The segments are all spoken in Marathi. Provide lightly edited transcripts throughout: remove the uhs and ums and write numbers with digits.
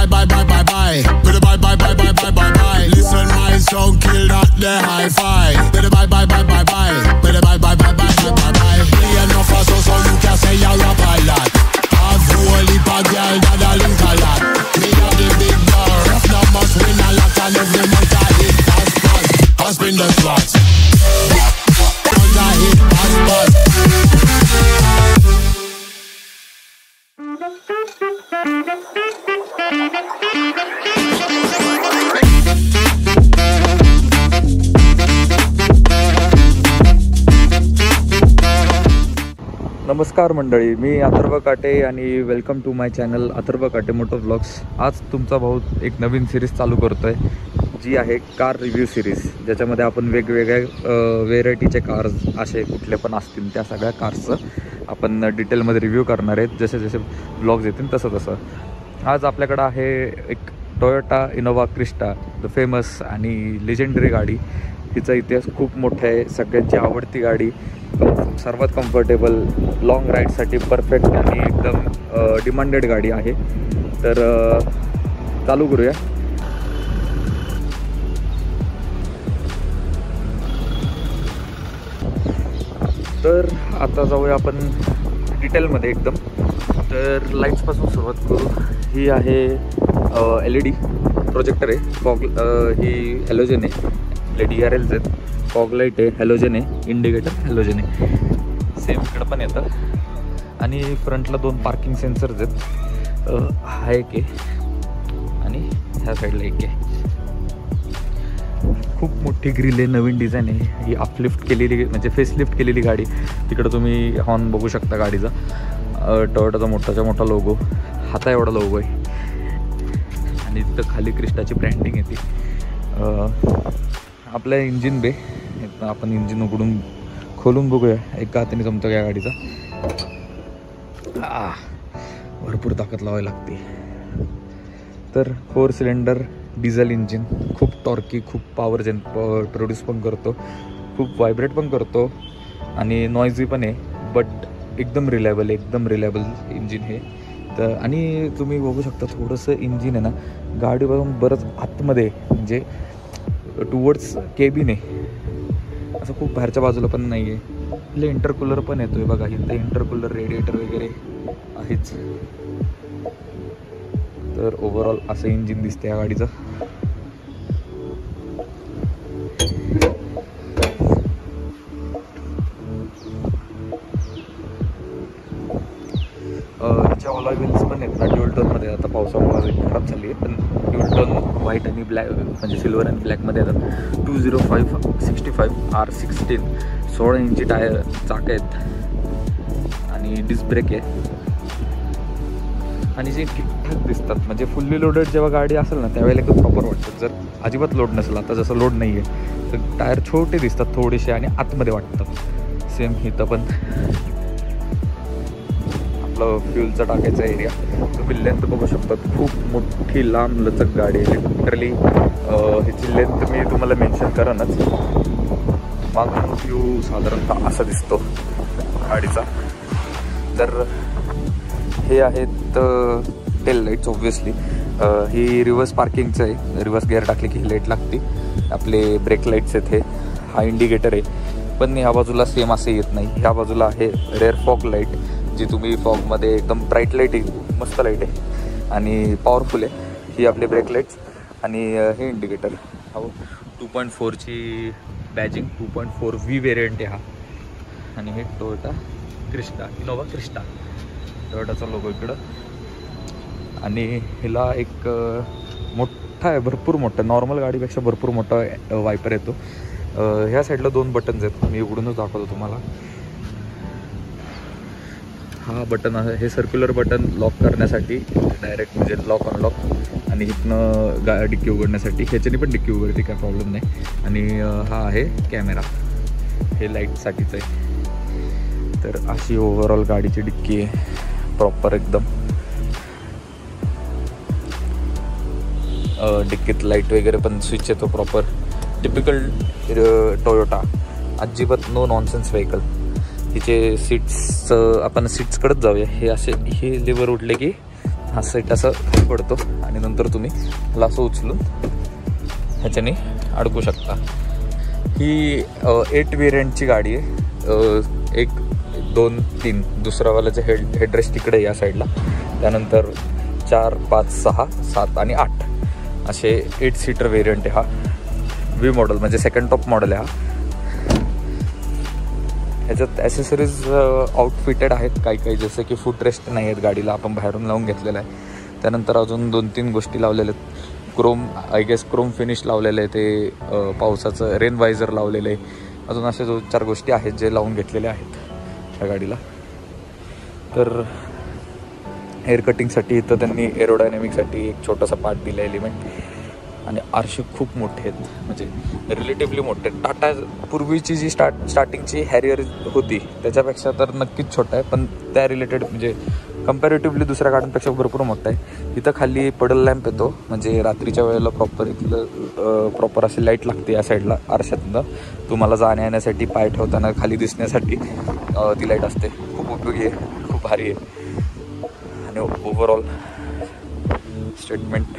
bye bye bye bye bye. With the bye bye bye bye bye bye bye. Listen my song, kill that the hi-fi. With the bye bye bye bye bye. With the bye bye bye bye bye bye bye. Me enough for so you can say you're a pilot. Have whole heap of girl that a link a lot. Me a the big bar, rough now must win a lot and every month I hit pass pass. I spin the slots. Once I hit pass pass. नमस्कार मंडळी, मी अथर्व काटे आणि welcome to my channel Atharva Kate moto vlogs. आज तुमचा भाऊ एक नवीन सिरीज चालू करतो आहे, जी आहे कार रिव्ह्यू सिरीज, ज्याच्यामध्ये आपण वेगवेगळ्या व्हेरायटीचे कार्स असे कुठले पण असतील त्या सगळ्या कार्सचं आपण डिटेलमध्ये रिव्ह्यू करणार आहेत. जसे जसे व्लॉग्स येतील तसं तसं. आज आपल्याकडं आहे एक Toyota Innova Crysta, the famous आणि लेजेंडरी गाडी. हिचा इतिहास खूप मोठा आहे, सगळ्यांची आवडती गाडी, सर्वात कम्फर्टेबल लॉंग राईडसाठी परफेक्ट आणि एकदम डिमांडेड गाडी आहे. तर चालू करूया. तर आता जाऊया आपण डिटेलमध्ये एकदम. तर लाईट्सपासून सुरुवात करू. ही आहे LED प्रोजेक्टर आहे, फॉग ही हॅलोजन आहे, DRLs आहेत, फॉग लाईट आहे, हॅलोजन आहे, इंडिकेटर हॅलोजन आहे, सेम इकडं पण येतं. आणि फ्रंटला 2 पार्किंग सेन्सर्स आहेत, हा एक आहे आणि ह्या साईडला एक आहे. खूप मोठी ग्रिल आहे, नवीन डिझाईन आहे. ही अपलिफ्ट केलेली म्हणजे फेसलिफ्ट केलेली गाडी. तिकडं तुम्ही हॉर्न बघू शकता गाडीचा. टोयोटाचा मोठाच्या मोठा लोगो, हाता एवढा लोगो आहे. आणि तिथं खाली क्रिस्टाची ब्रँडिंग येते. आपलं इंजिन बे, आपण इंजिन उघडून खोलून बघूया. एका हाताने जमतो या गाडीचा. भरपूर ताकद लावावी लागते. तर 4 सिलेंडर डिझेल इंजिन, खूप टॉर्की, खूप पॉवर प्रोड्यूस पण करतो, खूप व्हायब्रेट पण करतो आणि नॉइझी पण आहे. बट एकदम रिलायबल इंजिन हे. तर आणि तुम्ही बघू शकता थोडंसं इंजिन आहे ना गाडीपासून बरंच आतमध्ये, म्हणजे टुवर्ड्स केबिन आहे, असं खूप बाहेरच्या बाजूला पण नाही आहे. आपले इंटरकूलर पण येतोय बघा, इथं इंटरकूलर रेडिएटर वगैरे आहेच. तर ओव्हरऑल असं इंजिन दिसते या गाडीचं. हिच्या ऑलॉय व्हील्स पण आहेत ना ड्युअल टोनमध्ये. आता पावसामुळे खराब झाली आहे, पण ड्युअल टोन व्हाईट आणि ब्लॅक म्हणजे सिल्वर आणि ब्लॅकमध्ये येतात. 205/65 R16, 16 इंची टायर चाक आहेत आणि डिस्क ब्रेक आहे. आणि जे ठीकठाक दिसतात, म्हणजे फुल्ली लोडेड जेव्हा गाडी असेल ना त्यावेळेला एकदम प्रॉपर वाटतं. जर अजिबात लोड नसेल, आता जसं लोड नाही आहे, तर टायर छोटे दिसतात थोडेसे आणि आतमध्ये वाटतात. सेम इथं पण आपलं फ्युलचा टाकायचा एरिया. तुम्ही लेंथ बघू शकता, खूप मोठी लांब लचक गाडी आहे. लिटरली ह्याची लेंथ मी तुम्हाला मेन्शन करेनच. मागून व्ह्यू साधारणतः असा दिसतो गाडीचा. तर हे आहेत टेल लाईट्स. ऑब्व्हियसली ही रिव्हर्स पार्किंगचं आहे, रिव्हर्स गिअर टाकले की ही लाईट लागते. आपले ब्रेक लाईट्स आहेत, हे हा इंडिकेटर आहे. पण ह्या बाजूला सेम असे येत नाही. ह्या बाजूला आहे रेअर फॉग लाईट, जी तुम्ही फॉगमध्ये एकदम ब्राईट लाईट आहे, मस्त लाईट आहे आणि पॉवरफुल आहे. ही आपले ब्रेक लाईट्स आणि हे इंडिकेटर. हा 2.4ची बॅजिंग, 2.4V व्हेरियंट आहे हा. आणि हे टोयोटा क्रिस्टा, इनोवा क्रिस्टा, टोयोटाचा लोगो इकडं. आणि हिला एक मोठा आहे, भरपूर मोठा, नॉर्मल गाडीपेक्षा भरपूर मोठा वायपर येतो. ह्या साईडला 2 बटन्स आहेत, मी उघडूनच दाखवतो तुम्हाला. हा बटन आहे, हे सर्क्युलर बटन लॉक करण्यासाठी, डायरेक्ट म्हणजे लॉक अनलॉक. आणि इथनं डिक्की उघडण्यासाठी, ह्याच्याने पण डिक्की उघडते, काय प्रॉब्लेम नाही. आणि हा आहे कॅमेरा, हे लाईटसाठीच आहे. तर अशी ओव्हरऑल गाडीची डिक्की आहे, प्रॉपर एकदम. डिक्कीत लाईट वगैरे पण स्विच येतो प्रॉपर, टिपिकल टोयोटा. अजिबात नो नॉनसेन्स व्हेकल. हिचे सीट्स, आपण सीट्सकडेच जाऊया. हे असे, हे लिव्हर उठले की हा सीट असं पडतो आणि नंतर तुम्ही ह्याला असं उचलून ह्याच्याने अडकू शकता. ही 8 व्हेरियंटची गाडी आहे. 1, 2, 3 दुसरावाल्याचे हेडरेस्ट तिकडे या साईडला, त्यानंतर 4, 5, 6, 7 आणि 8 असे 8 सीटर व्हेरियंट आहे हा. व्ही मॉडेल म्हणजे सेकंड टॉप मॉडेल आहे हा. ह्याच्यात ॲसेसरीज आउटफिटेड आहेत काही जसं की फुट रेस्ट नाही आहेत गाडीला, आपण बाहेरून लावून घेतलेलं आहे. त्यानंतर अजून 2-3 गोष्टी लावलेल्या आहेत. क्रोम फिनिश लावलेलं आहे, ते पावसाचं रेन वायझर लावलेलं आहे. अजून अशा 2-4 गोष्टी आहेत जे लावून घेतलेल्या आहेत ह्या गाडीला. तर एअर कटिंगसाठी इथं त्यांनी एरोडायनॅमिकसाठी एक छोटासा पार्ट दिला एलिमेंट. आणि आरशे खूप मोठे आहेत, म्हणजे रिलेटिव्हली मोठे आहेत. टाटा पूर्वीची जी स्टार्टिंगची हॅरियर होती त्याच्यापेक्षा तर नक्कीच छोटा आहे, पण त्या रिलेटेड म्हणजे कम्पॅरेटिव्हली दुसऱ्या गाड्यांपेक्षा भरपूर मोठा आहे. इथं खाली पडल लॅम्प येतो, म्हणजे रात्रीच्या वेळेला प्रॉपर अशी लाईट लागते या साईडला आरशातनं. तुम्हाला जाण्या येण्यासाठी, पाय ठेवताना खाली दिसण्यासाठी ती लाईट असते. खूप उपयोगी आहे, खूप भारी आहे. आणि ओव्हरऑल स्टेटमेंट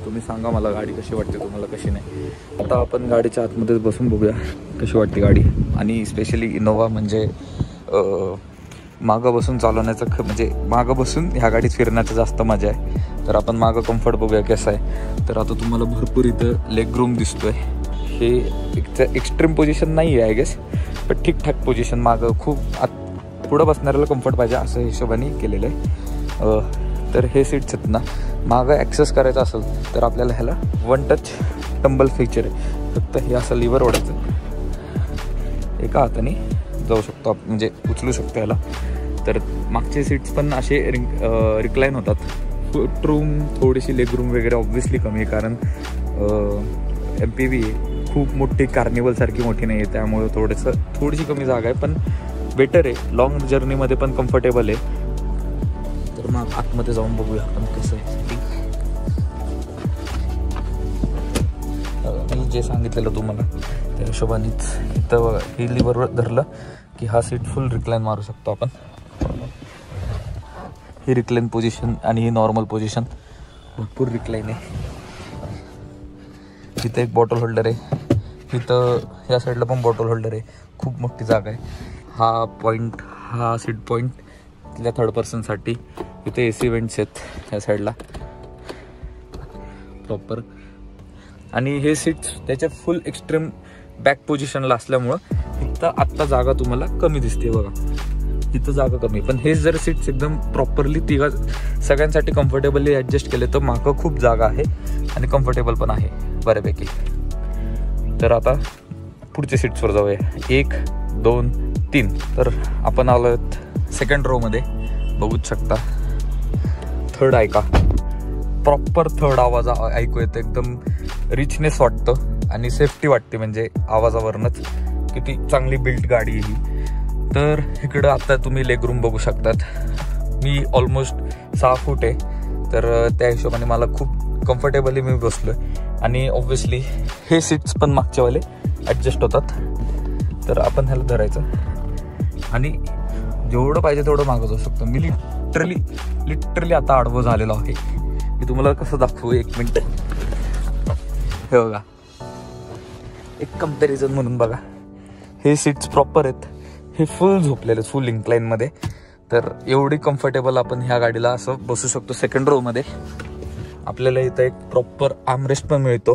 तुम्ही सांगा मला गाडी कशी वाटते तुम्हाला, कशी नाही. आता आपण गाडीच्या आतमध्येच बसून बघूया कशी वाटते गाडी. आणि स्पेशली इनोव्हा म्हणजे मागं बसून चालवण्याचं म्हणजे मागं बसून ह्या गाडीत फिरण्याचं जास्त मजा आहे. तर आपण मागं कम्फर्ट बघूया कसं आहे. तर आता तुम्हाला भरपूर इथं लेग रूम दिसतोय. हे एक्स्ट्रीम पोझिशन नाही आहे आय गेस, पण ठीकठाक पोझिशन. मागं खूप पुढं बसणाऱ्याला कम्फर्ट पाहिजे असं हिशोबाने केलेलं आहे. तर हे सीट्स आहेत ना, मागं ॲक्सेस करायचं असेल तर आपल्याला ह्याला 1 टच टंबल फीचर आहे. फक्त हे असं लिव्हर ओढायचं, एका हाताने जाऊ शकतो म्हणजे उचलू शकतो ह्याला. तर मागचे सीट्स पण असे रिक्लाईन होतात. फुट रूम थोडीशी, लेग रूम वगैरे ऑब्व्हियसली कमी आहे, कारण MPV खूप मोठी कार्निवलसारखी मोठी नाही आहे, त्यामुळे थोडीशी कमी जागा आहे, पण बेटर आहे. लॉंग जर्नीमध्ये पण कम्फर्टेबल आहे. तर मग आतमध्ये जाऊन बघूया आपण कसं आहे. मी जे सांगितलेलं तुम्हाला त्या हिशोबानेच इथं हे लिव्हर धरलं की हा सीट फुल रिक्लाईन मारू शकतो आपण. ही रिक्लाईन पोझिशन आणि ही नॉर्मल पोझिशन भरपूर रिक्लाईन आहे. इथं एक बॉटल होल्डर आहे, इथं या साईडला पण बॉटल होल्डर आहे. खूप मोठी जागा आहे. हा सीट पॉईंट तिथल्या 3rd पर्सनसाठी. इथे AC वेंट्स आहेत या साईडला प्रॉपर. आणि हे सीट्स त्याच्या फुल एक्स्ट्रीम बॅक पोझिशनला असल्यामुळं इथं आत्ता जागा तुम्हाला कमी दिसते बघा. इथं जागा कमी, पण हे जर सीट्स एकदम प्रॉपरली सगळ्यांसाठी कम्फर्टेबली ॲडजस्ट केले तर मागं खूप जागा आहे आणि कम्फर्टेबल पण आहे बऱ्यापैकी. तर आता पुढच्या सीट्सवर जाऊया. 1, 2, 3. तर आपण आलो आहेत सेकंड रोमध्ये, बघूच शकता. थर्ड ऐका, प्रॉपर थर्ड आवाज ऐकू येतो. एकदम रिचनेस वाटतं आणि सेफ्टी वाटते, म्हणजे आवाजावरनंच किती चांगली बिल्ट गाडी ही. तर इकडं आता तुम्ही लेग रूम बघू शकतात. मी ऑलमोस्ट 6 फूट आहे, तर त्या हिशोबाने मला खूप कम्फर्टेबली मी बसलो आहे. आणि ऑब्व्हियसली हे सीट्स पण मागच्यावाले ॲडजस्ट होतात. तर आपण ह्याला धरायचं आणि जेवढं पाहिजे तेवढं मागं जाऊ शकतो. मी लिटरली आता आडवं झालेलो आहे. मी तुम्हाला कसं दाखवू, 1 मिनिट. हे बघा, एक कम्पॅरिझन म्हणून बघा. हे सीट्स प्रॉपर आहेत, हे फुल झोपलेले, फुल इन्क्लाइनमध्ये. तर एवढी कम्फर्टेबल आपण ह्या गाडीला असं बसू शकतो. सेकंड रोमध्ये आपल्याला इथं एक प्रॉपर आर्मरेस्ट पण मिळतो,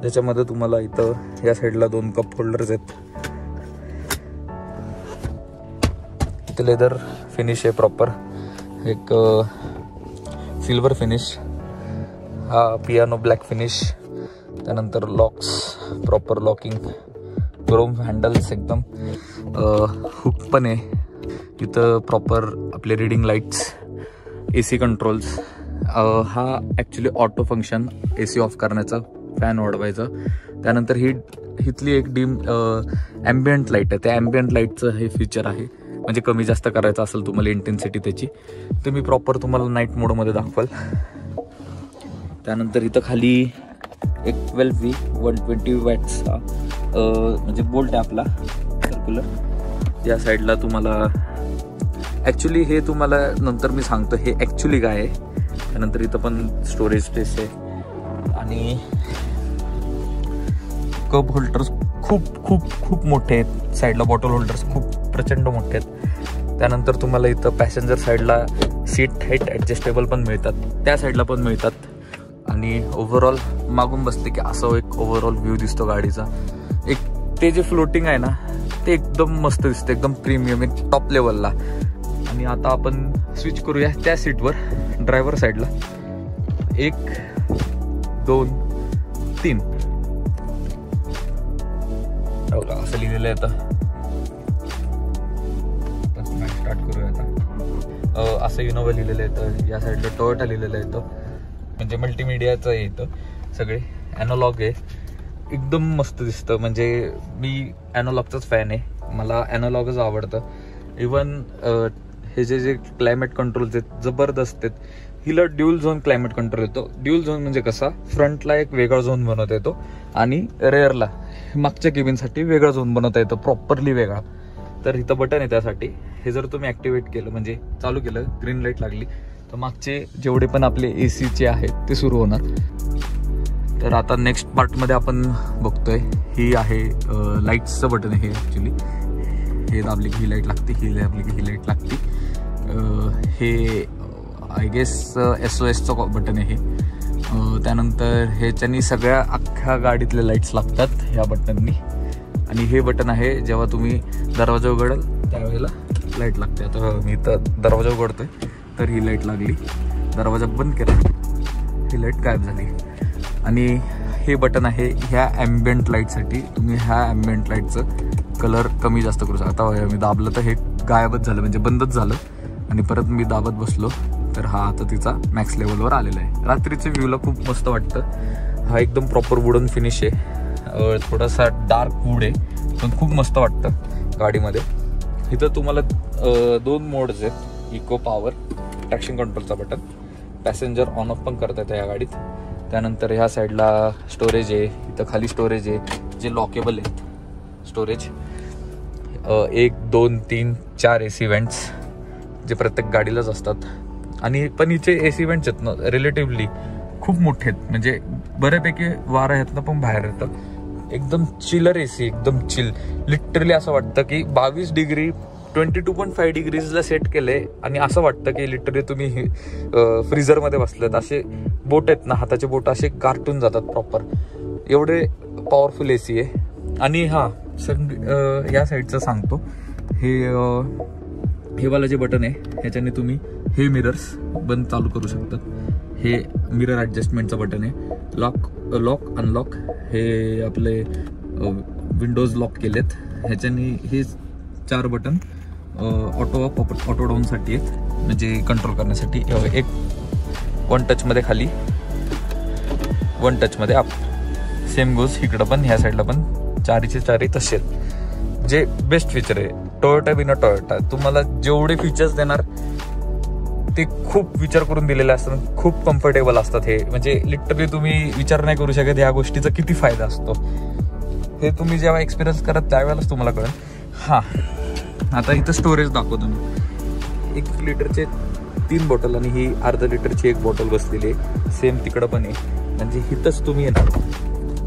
ज्याच्यामध्ये तुम्हाला इथं या साईडला 2 कप होल्डर्स आहेत. इथं लेदर फिनिश आहे प्रॉपर, एक सिल्वर फिनिश, हा पियानो ब्लॅक फिनिश. त्यानंतर locks, proper locking, Chrome handles एकदम. हुक पण आहे इथं, प्रॉपर आपले रीडिंग लाईट्स, AC कंट्रोल्स. हा actually auto function, AC of करण्याचा, फॅन वाढवायचा. त्यानंतर हिथली एक डीम ॲम्बियंट लाईट आहे, त्या ॲम्बियंट लाईटचं हे फीचर आहे. म्हणजे कमी जास्त करायचं असेल तुम्हाला इंटेन्सिटी त्याची, तर मी प्रॉपर तुम्हाला नाईट मोडमध्ये दाखवाल. त्यानंतर इथं खाली एक 12V 120 वॅट्सचा म्हणजे बोल्ट आहे आपला सर्क्युलर. त्या साईडला तुम्हाला ॲक्च्युली हे तुम्हाला नंतर मी सांगतो हे ॲक्च्युली काय आहे. त्यानंतर इथं पण स्टोरेज स्पेस आहे आणि कप होल्डर्स खूप खूप खूप मोठे आहेत. साईडला बॉटल होल्डर्स खूप प्रचंड मोठे आहेत. त्यानंतर तुम्हाला इथं पॅसेंजर साईडला सीट हाईट ॲडजस्टेबल पण मिळतात, त्या साईडला पण मिळतात. आणि ओव्हरऑल मागून बसले की असं एक ओव्हरऑल व्ह्यू दिसतो गाडीचा. एक ते जे फ्लोटिंग आहे ना ते एकदम मस्त दिसतं, एकदम प्रीमियम, एक टॉप लेवलला. आणि आता आपण स्विच करूया त्या सीटवर, ड्रायव्हर साईडला. 1 2 3 असं लिहिलेलं आहे. आता स्टार्ट करूया. आता असं इनोव्हा लिहिलेलं आहे, या साईडला टोयोटा लिहिलेलं आहे. म्हणजे मल्टीमीडियाचं आहे इथं, सगळे ॲनालॉग आहे. एकदम मस्त दिसतं. म्हणजे मी ॲनालॉगचाच फॅन आहे, मला ॲनालॉगच आवडतं. इवन हे जे क्लायमेट कंट्रोल्स आहेत जबरदस्त आहेत. हिला ड्युअल झोन क्लायमेट कंट्रोल येतो. ड्युअल झोन म्हणजे कसा, फ्रंटला एक वेगळा झोन बनवता येतो आणि रेअरला मागच्या केबिनसाठी वेगळा झोन बनवता येतो, प्रॉपरली वेगळा. तर इथं बटन आहे त्यासाठी. हे जर तुम्ही ॲक्टिवेट केलं म्हणजे चालू केलं, ग्रीन लाईट लागली तर मागचे जेवढे पण आपले AC आहेत ते सुरू होणार. तर आता नेक्स्ट पार्टमध्ये आपण बघतोय, ही आहे लाईट्सचं बटन आहे. हे ॲक्च्युली हे दाबली की ही लाईट लागते, ही दाबली की ही लाईट लागते. हे आय गेस SOSचं बटन आहे. त्यानंतर ह्याच्यानी सगळ्या अख्ख्या गाडीतले लाईट्स लागतात ह्या बटननी. आणि हे बटन आहे जेव्हा तुम्ही दरवाजा उघडाल त्यावेळेला लाईट लागते. आता मी तर दरवाजा उघडतोय तर ही लाईट लागली, दरवाजा बंद केला ही लाईट गायब झाली. आणि हे बटन आहे ह्या ॲम्बियंट लाईटसाठी. तुम्ही ह्या ॲम्बियंट लाईटचं कलर कमी जास्त करू शकता. आता मी दाबलं तर हे गायबच झालं, म्हणजे बंदच झालं. आणि परत मी दाबत बसलो तर हा आता तिचा मॅक्स लेवलवर आलेला आहे. रात्रीच्या व्ह्यूला खूप मस्त वाटतं. हा एकदम प्रॉपर वुडन फिनिश आहे, थोडासा डार्क वूड आहे पण खूप मस्त वाटतं गाडीमध्ये. इथं तुम्हाला 2 मोड्स आहेत, इको पॉवर, ट्रॅक्शन कंट्रोलचा बटन, पॅसेंजर ऑन ऑफ पण करता येतं या गाडीत. त्यानंतर ह्या साईडला स्टोरेज आहे, इथं खाली स्टोरेज आहे जे लॉकेबल आहेत स्टोरेज. 1 2 3 4 AC वेंट्स जे प्रत्येक गाडीलाच असतात. आणि पण हिचे AC वेंट्स आहेत ना रिलेटिव्हली खूप मोठे आहेत, म्हणजे बऱ्यापैकी वारा ह्यातनं पण बाहेर येतं. एकदम चिलर AC, एकदम चिल. लिटरली असं वाटतं की 22 डिग्री 22.5 डिग्रीजला सेट केले आणि असं वाटतं की लिटरली तुम्ही फ्रीझरमध्ये बसलेत. असे बोट आहेत ना, हाताचे बोट असे गारटून जातात प्रॉपर, एवढे पॉवरफुल AC आहे. आणि हां या साईडचं सांगतो, हे वाला जे बटन आहे ह्याच्याने तुम्ही हे मिरर्स बंद चालू करू शकतात. हे मिरर ॲडजस्टमेंटचं बटन आहे. लॉक अनलॉक हे आपले विंडोज लॉक केलेत ह्याच्याने. हे 4 बटन ऑटो अप ऑटो डाऊनसाठी आहेत, म्हणजे कंट्रोल करण्यासाठी. एक 1 टचमध्ये खाली, 1 टचमध्ये अप. सेम गोज इकडं पण, ह्या साईडला पण 4चे 4 तसे आहेत. जे बेस्ट फीचर आहे टोयोटा बिना टोयोटा. तुम्हाला जेवढे फीचर्स देणार ते खूप विचार करून दिलेले असतात, खूप कम्फर्टेबल असतात. हे म्हणजे लिटरली तुम्ही विचार नाही करू शकत ह्या गोष्टीचा किती फायदा असतो. हे तुम्ही जेव्हा एक्सपिरियन्स करत त्यावेळेलाच तुम्हाला कळेल. हां, आता इथं स्टोरेज दाखवतो मी. 1 लिटरचे 3 बॉटल आणि ही अर्धा लिटरची 1 बॉटल बसलेली आहे. सेम तिकडं पण आहे. म्हणजे इथंच तुम्ही येणार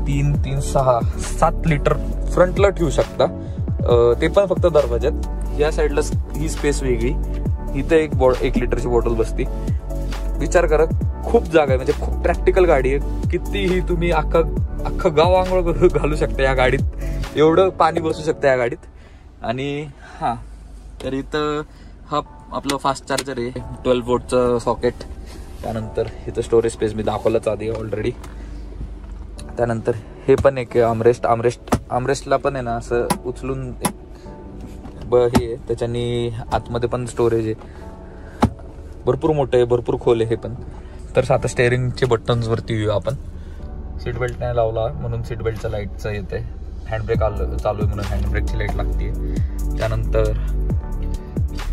3 3 6 7 लिटर फ्रंटला ठेवू शकता, ते पण फक्त दरवाज्यात. या साईडला ही स्पेस वेगळी, इथं 1 लिटरची बॉटल बसती. विचार करा, खूप जागा आहे, म्हणजे खूप प्रॅक्टिकल गाडी आहे. कितीही तुम्ही अख्खं गाव आंघोळ घालू शकता या गाडीत, एवढं पाणी बसू शकतं या गाडीत. आणि हां, तर इथं हा आपलं फास्ट चार्जर आहे, 12 वोल्टचं सॉकेट. त्यानंतर इथं स्टोरेज स्पेस मी दाखवलंच आधी ऑलरेडी. त्यानंतर हे पण एक आमरेस्टला पण आहे ना असं उचलून हे आहे, त्याच्यानी आतमध्ये पण स्टोरेज आहे. भरपूर मोठं आहे, भरपूर खोल आहे हे पण. तर आता स्टेअरिंगचे बटन्सवरती येऊ आपण. सीट बेल्ट नाही लावला म्हणून सीट बेल्टच्या लाईटचं येते. हँडब्रेक चालू आहे म्हणून हँडब्रेकची लाईट लागते. त्यानंतर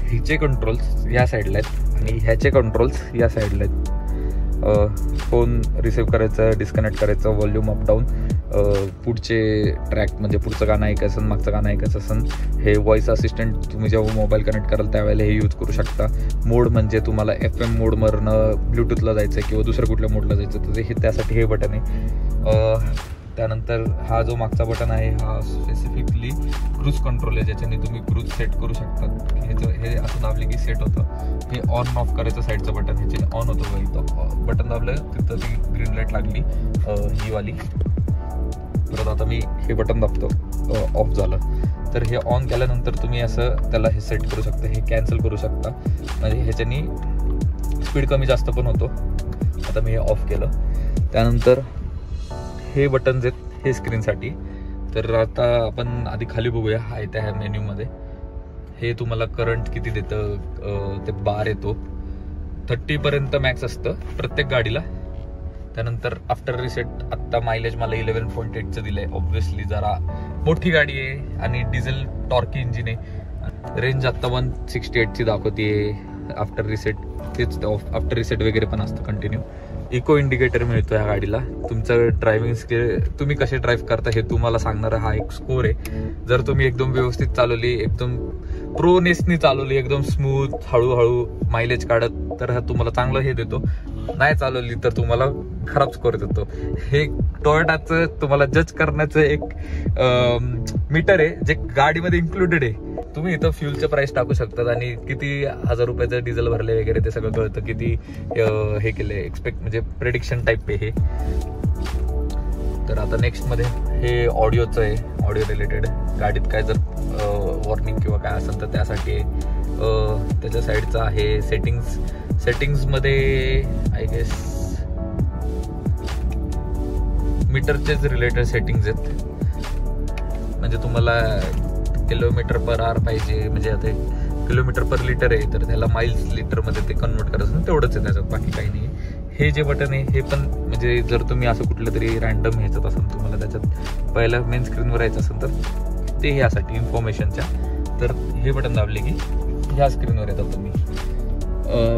हिचे कंट्रोल्स या साईडला आहेत आणि ह्याचे कंट्रोल्स या साईडला आहेत. फोन रिसिव्ह करायचं, डिस्कनेक्ट करायचं, व्हॉल्यूम अप डाऊन, पुढचे ट्रॅक म्हणजे पुढचं गाणं ऐकायचं, मागचं गाणं ऐकायचं असेल, हे व्हॉइस असिस्टंट तुम्ही जेव्हा मोबाईल कनेक्ट कराल त्यावेळेला हे यूज करू शकता. मोड म्हणजे तुम्हाला FM मोडवरनं ब्लूटूथला जायचं आहे किंवा दुसऱ्या कुठल्या मोडला जायचं तर हे त्यासाठी हे बटन आहे. त्यानंतर हा जो मागचा बटन आहे हा स्पेसिफिकली क्रूज कंट्रोल आहे, ज्याच्याने तुम्ही क्रूज सेट करू शकता. हे असं दाबले की सेट होतं. हे ऑन ऑफ करायचं साईडचं बटन, ह्याचे ऑन होतं बघा. इथं बटन दाबलं तिथं ती ग्रीन लाईट लागली ही वाली. परत आता मी हे बटन दाबतो, ऑफ झालं. तर हे ऑन केल्यानंतर तुम्ही असं त्याला हे सेट करू शकता, हे कॅन्सल करू शकता. म्हणजे ह्याच्यानी स्पीड कमी जास्त पण होतो. आता मी हे ऑफ केलं. त्यानंतर हे बटन्स आहेत हे स्क्रीनसाठी. तर आता आपण आधी खाली बघूया. हा इथे ह्या मेन्यूमध्ये हे तुम्हाला करंट किती देतं ते बार येतो. 30पर्यंत मॅक्स असतं प्रत्येक गाडीला. त्यानंतर आफ्टर रिसेट आत्ता मायलेज मला 11.8चं दिलं आहे. ऑब्व्हियसली जरा मोठी गाडी आहे आणि डिझेल टॉर्की इंजिन आहे. रेंज आत्ता 168ची दाखवते आफ्टर रिसेट. तेच आफ्टर रिसेट वगैरे पण असतं कंटिन्यू. इको इंडिकेटर मिळतो ह्या गाडीला. तुमचं ड्रायव्हिंग स्किल, तुम्ही कसे ड्राईव्ह करता हे तुम्हाला सांगणारा हा एक स्कोर आहे. जर तुम्ही एकदम व्यवस्थित चालवली, एकदम प्रोनेसनी चालवली, एकदम स्मूथ हळूहळू मायलेज काढत, तर हा तुम्हाला चांगलं हे देतो. नाही चालवली तर तुम्हाला खराब स्कोर देतो. हे टोयोटाचं तुम्हाला जज करण्याचं एक मीटर आहे जे गाडीमध्ये इन्क्लुडेड आहे. तुम्ही इथं फ्युलचं प्राइस टाकू शकतात आणि किती हजार रुपयाचं डिझेल भरले वगैरे ते सगळं कळतं. किती हे केले एक्सपेक्ट म्हणजे प्रेडिक्शन टाईप आहे हे. तर आता नेक्स्टमध्ये हे ऑडिओचं आहे. ऑडिओ रिलेटेड गाडीत काय जर वॉर्निंग किंवा काय असेल तर त्यासाठी त्याच्या साईडचं आहे. सेटिंग्समध्ये आय गेस मीटरचेच रिलेटेड सेटिंग्स आहेत. म्हणजे तुम्हाला किलोमीटर पर आवर पाहिजे, म्हणजे आता किलोमीटर पर लिटर आहे तर त्याला माइल्स लिटरमध्ये ते कन्वर्ट करायचं, तेवढंच आहे त्याच्यात, बाकी काही नाही. हे जे बटन आहे हे पण म्हणजे जर तुम्ही असं कुठलं तरी रँडम ह्याच्यात असेल, तुम्हाला त्याच्यात पहिलं मेन स्क्रीनवर यायचं असेल तर ते ह्यासाठी इन्फॉर्मेशनच्या, तर हे बटन दाबले की ह्या स्क्रीनवर येतात तुम्ही.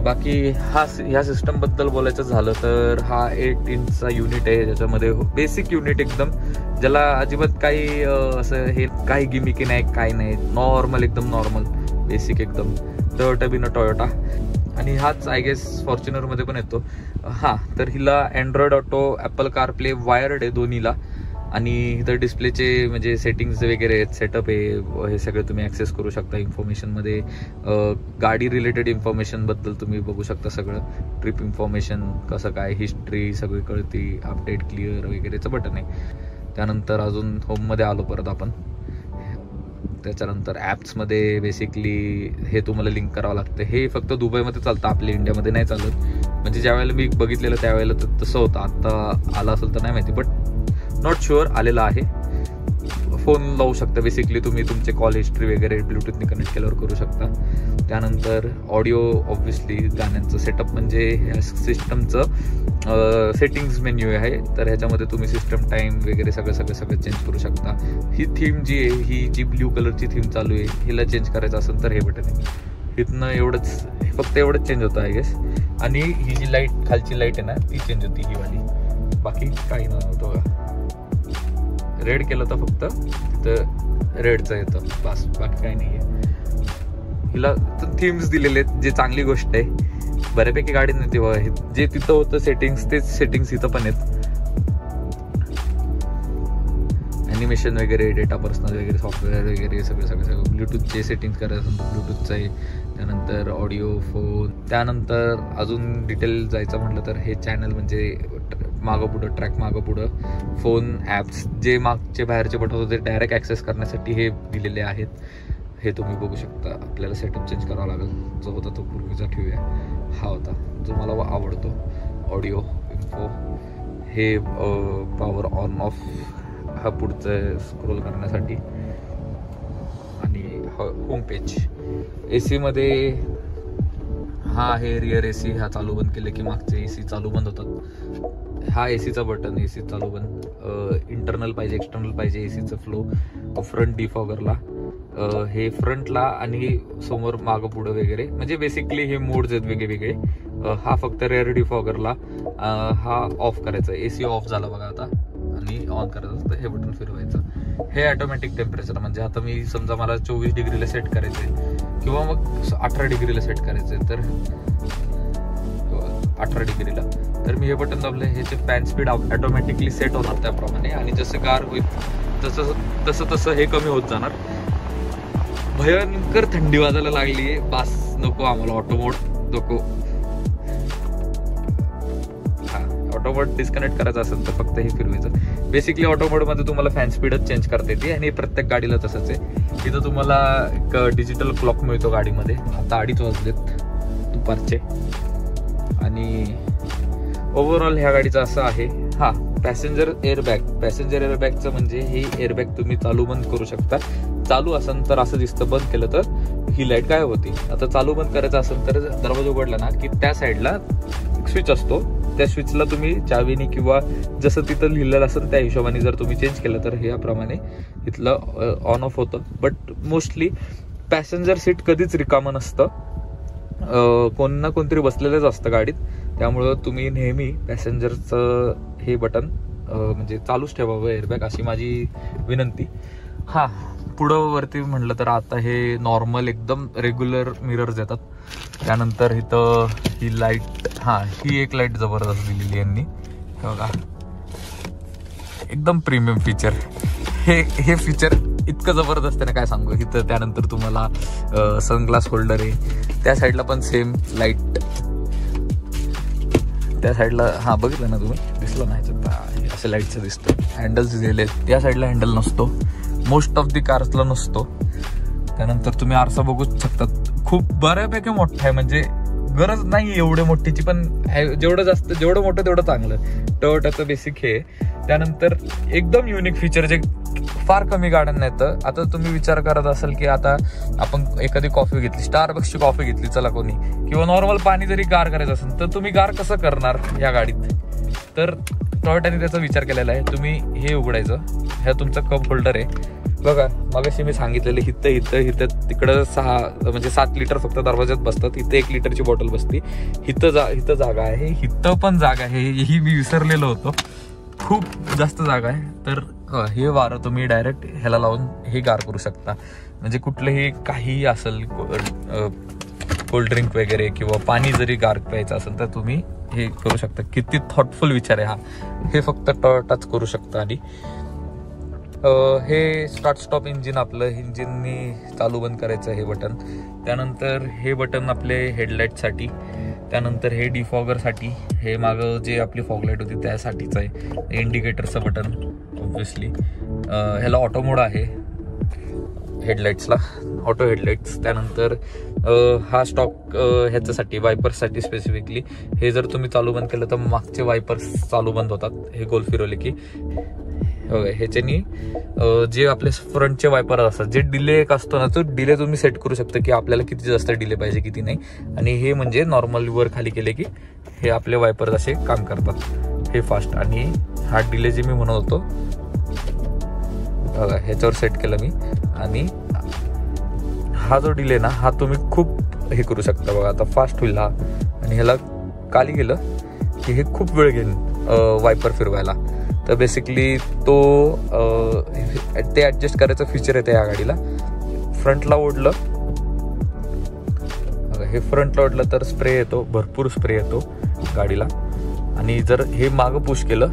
बाकी ह्या सिस्टमबद्दल बोलायचं झालं तर हा 8 इंचचा युनिट आहे. ज्याच्यामध्ये बेसिक युनिट एकदम, ज्याला अजिबात काही असं हे काही गिमिकी नाही, काही नाही, नॉर्मल एकदम नॉर्मल बेसिक एकदम टोयोटा बिना टोयोटा. आणि हाच आय गेस फॉर्च्युनरमध्ये पण येतो. हां, तर हिला Android auto, Apple CarPlay wired आहे दोन्हीला. आणि इथं डिस्प्लेचे म्हणजे सेटिंग्स वगैरे सेटअप आहे, हे सगळं तुम्ही ॲक्सेस करू शकता. इन्फॉर्मेशनमध्ये गाडी रिलेटेड इन्फॉर्मेशनबद्दल तुम्ही बघू शकता सगळं. ट्रिप इन्फॉर्मेशन कसं काय, हिस्ट्री सगळी कळते, अपडेट क्लिअर वगैरेचं बटन आहे. त्यानंतर अजून होममध्ये आलो परत आपण. त्याच्यानंतर ॲप्समध्ये बेसिकली हे तुम्हाला लिंक करावं लागतं. हे फक्त दुबईमध्ये चालतं, आपल्या इंडियामध्ये नाही चालत. म्हणजे ज्या वेळेला मी बघितलेलं त्यावेळेला तर तसं होतं. आत्ता आला असेल तर नाही माहिती, बट नॉट शुअर आलेला आहे. फोन लावू शकता बेसिकली तुम्ही, तुमचे कॉल हिस्ट्री वगैरे ब्लूटूथने कनेक्ट केल्यावर करू शकता. त्यानंतर ऑडिओ, ऑब्व्हियसली गाण्यांचं सेटअप म्हणजे ह्या सिस्टमचं सेटिंग्स मेन्यू आहे. तर ह्याच्यामध्ये तुम्ही सिस्टम टाईम वगैरे सगळं चेंज करू शकता. ही थीम जी आहे, ही जी ब्ल्यू कलरची थीम चालू आहे, हिला चेंज करायचं असेल तर हे बटन आहे. इथनं एवढंच, फक्त एवढंच चेंज होतं आय गेस. आणि ही जी लाईट खालची लाईट आहे ना ती चेंज होती ही वाली, बाकी काही नव्हतं का. रेड केलं तर फक्त तिथं रेडचं येतं बस, बाकी काही नाही आहे. हिला थीम्स दिलेले आहेत, जे चांगली गोष्ट आहे. बऱ्यापैकी गाडी नाही तेव्हा जे तिथं होतं सेटिंग्स, तेच सेटिंग्स इथं पण आहेत. ॲनिमेशन वगैरे, डेटा पर्सनल वगैरे, सॉफ्टवेअर वगैरे सगळं ब्लूटूथचे सेटिंग्स करायचं असेल तर ब्लूटूथचं आहे. त्यानंतर ऑडिओ, फोन. त्यानंतर अजून डिटेल जायचं म्हटलं तर हे चॅनल म्हणजे मागं पुढं, ट्रॅक मागं पुढं, फोन, ॲप्स, जे मागचे बाहेरचे बटन होते ते डायरेक्ट ॲक्सेस करण्यासाठी हे दिलेले आहेत. हे तुम्ही बघू शकता. आपल्याला सेटअप चेंज करावा लागेल. जो होता तो पूर्वीचा ठेवूया, हा होता जो मला आवडतो. ऑडिओ, इन्फो, हे पॉवर ऑन ऑफ, हा पुढचं स्क्रोल करण्यासाठी. आणि होम पेज. AC मध्ये हा आहे रिअर AC, हा चालू बंद केले की मागचे AC चालू बंद होतात. हा ACचा बटन, AC चालू बंद. इंटरनल पाहिजे, एक्सटर्नल पाहिजे, ACचं फ्लो. फ्रंट डिफॉगरला, हे फ्रंटला आणि समोर मागं पुढं वगैरे, म्हणजे बेसिकली हे मोड्स आहेत वेगळे. हा फक्त रेअर डिफॉगरला हा ऑफ करायचा, AC ऑफ झाला बघा आता, आणि ऑन करायचं तर हे बटन फिरवायचं. हे ऑटोमॅटिक टेम्परेचर, म्हणजे आता मी समजा मला 24 डिग्रीला सेट करायचंय किंवा मग 18 डिग्रीला सेट करायचंय, तर 18 डिग्रीला, तर मी हे बटन दाबले, ह्याचे फॅन स्पीड ऑटोमॅटिकली सेट होणार त्याप्रमाणे, आणि जसं गार होईल तसं तसं हे कमी होत जाणार. भयंकर थंडी वाजायला लागली आहे, बास नको आम्हाला ऑटो मोड नको. हा, ऑटो मोड डिस्कनेक्ट करायचं असेल तर फक्त हे फिरवायचं. बेसिकली ऑटो मोड मध्ये तुम्हाला फॅन स्पीडच चेंज करता येते, आणि प्रत्येक गाडीला तसंच आहे. इथं तुम्हाला एक डिजिटल क्लॉक मिळतो गाडीमध्ये. आता 2:30 वाजलेत दुपारचे, आणि ओव्हरऑल ह्या गाडीचं असं आहे. हा, पॅसेंजर एअरबॅगचं म्हणजे हे एअरबॅग तुम्ही चालू बंद करू शकता. चालू असेल तर असं दिसतं, बंद केलं तर ही लाईट काय होती. आता चालू बंद करायचं असेल तर दरवाजा उघडला ना की त्या साईडला स्विच असतो, त्या स्विचला तुम्ही चावीने किंवा जसं तिथं लिहिलेलं असेल त्या हिशोबाने जर तुम्ही चेंज केलं तर हे याप्रमाणे इथलं ऑन ऑफ होतं. बट मोस्टली पॅसेंजर सीट कधीच रिकामं नसतं, कोण ना कोणतरी बसलेलंच असतं गाडीत, त्यामुळं तुम्ही नेहमी पॅसेंजरचं हे बटन म्हणजे चालूच ठेवावं एअरबॅग, अशी माझी विनंती. हा, पुढं वरती म्हटलं तर आता हे नॉर्मल एकदम रेग्युलर मिरर्स येतात. त्यानंतर इथं ही लाईट, हा ही एक लाईट जबरदस्त दिलेली यांनी बघा, एकदम प्रीमियम फीचर. हे फीचर इतकं जबरदस्त आहे ना काय सांगू. इथं त्यानंतर तुम्हाला सनग्लास होल्डर आहे, त्या साईडला पण सेम लाईट, त्या साईडला हा बघितलं ना तुम्ही, दिसलं नाही असं लाईटचं दिसतं. हँडल्स दिलेले आहेत, त्या साईडला हँडल नसतो, मोस्ट ऑफ दी कार्सला नसतो. त्यानंतर तुम्ही आरसा बघू शकतात, खूप बऱ्यापैकी मोठा आहे, म्हणजे गरज नाही एवढे मोठीची, पण जेवढं मोठं तेवढं चांगलं. टोयोटाचं बेसिक हे. त्यानंतर एकदम युनिक फीचर जे फार कमी गाड्यांना येतं. आता तुम्ही विचार करत असाल की आता आपण एखादी कॉफी घेतली, स्टारबक्सची कॉफी घेतली चला कोणी, किंवा नॉर्मल पाणी जरी गार करायचं असेल तर तुम्ही गार कसं करणार या गाडीत. तर टोयोटाने त्याचा विचार केलेला आहे. तुम्ही हे उघडायचं, ह्या तुमचा कप होल्डर आहे बघा, मगाशी मी सांगितलेलं इथं तिकडं 7 लिटर फक्त दरवाज्यात बसतात, इथं 1 लिटरची बॉटल बसते. इथं जागा आहे, इथं पण जागा आहे, ही मी विसरलेलो होतो, खूप जास्त जागा आहे. तर हे वारं तुम्ही डायरेक्ट ह्याला लावून हे गार करू शकता. म्हणजे कुठलंही काही असेल, कोल्ड्रिंक वगैरे किंवा पाणी जरी गार प्यायचं असेल तर तुम्ही हे करू शकता. किती थॉटफुल विचार आहे हा. हे फक्त टच करू शकता. आणि हे स्टार्ट स्टॉप इंजिन, आपलं इंजिननी चालू बंद करायचं हे बटन. त्यानंतर हे बटन आपले हेडलाईटसाठी. त्यानंतर हे डिफॉगरसाठी, हे मागं जे आपली फॉगलाईट होती त्यासाठीच आहे. इंडिकेटरचं बटन ऑब्व्हियसली. ह्याला ऑटो मोड आहे हेडलाईट्सला, ऑटो हेडलाईट्स. त्यानंतर हा स्टॉक ह्याच्यासाठी वायपर्ससाठी स्पेसिफिकली. हे जर तुम्ही चालू बंद केलं तर मागचे वायपर्स चालू बंद होतात, हे गोल फिरवले की. ह्याच्यानी जे आपले फ्रंटचे वायपर असतात, जे डिले एक असतो ना, तो डिले तुम्ही सेट करू शकता की आपल्याला किती जास्त डिले पाहिजे किती नाही. आणि हे म्हणजे नॉर्मल वर खाली केले की हे आपले वायपर असे काम करतात, हे फास्ट. आणि हा डिले जे मी म्हणत होतो बघा, ह्याच्यावर सेट केलं मी. आणि हा जो डिले ना, हा तुम्ही खूप हे करू शकता बघा. आता फास्ट होईल हा, आणि ह्याला खाली गेलं की हे खूप वेळ घेईन वायपर फिरवायला. तर बेसिकली तो ते ॲडजस्ट करायचं फीचर येतं या गाडीला. फ्रंटला ओढलं, हे फ्रंटला ओढलं तर स्प्रे येतो, भरपूर स्प्रे येतो गाडीला. आणि जर हे मागं पुश केलं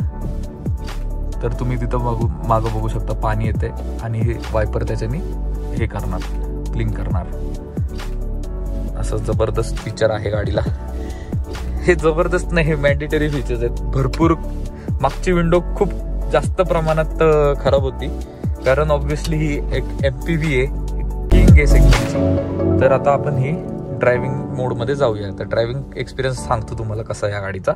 तर तुम्ही तिथं मागं बघू शकता पाणी येते, आणि हे वायपर त्याच्याने हे करणार, क्लीन करणार. असं जबरदस्त फीचर आहे गाडीला. हे जबरदस्त नाही, हे मॅन्डेटरी फीचर्स आहेत. भरपूर मागची विंडो खूप जास्त प्रमाणात खराब होती, कारण ऑब्व्हियसली ही एक MPV आहे, किंग आहे सेगमेंटची. तर आता आपण ही ड्रायव्हिंग मोडमध्ये जाऊया. तर ड्रायव्हिंग एक्सपिरियन्स सांगतो तुम्हाला कसा आहे या गाडीचा.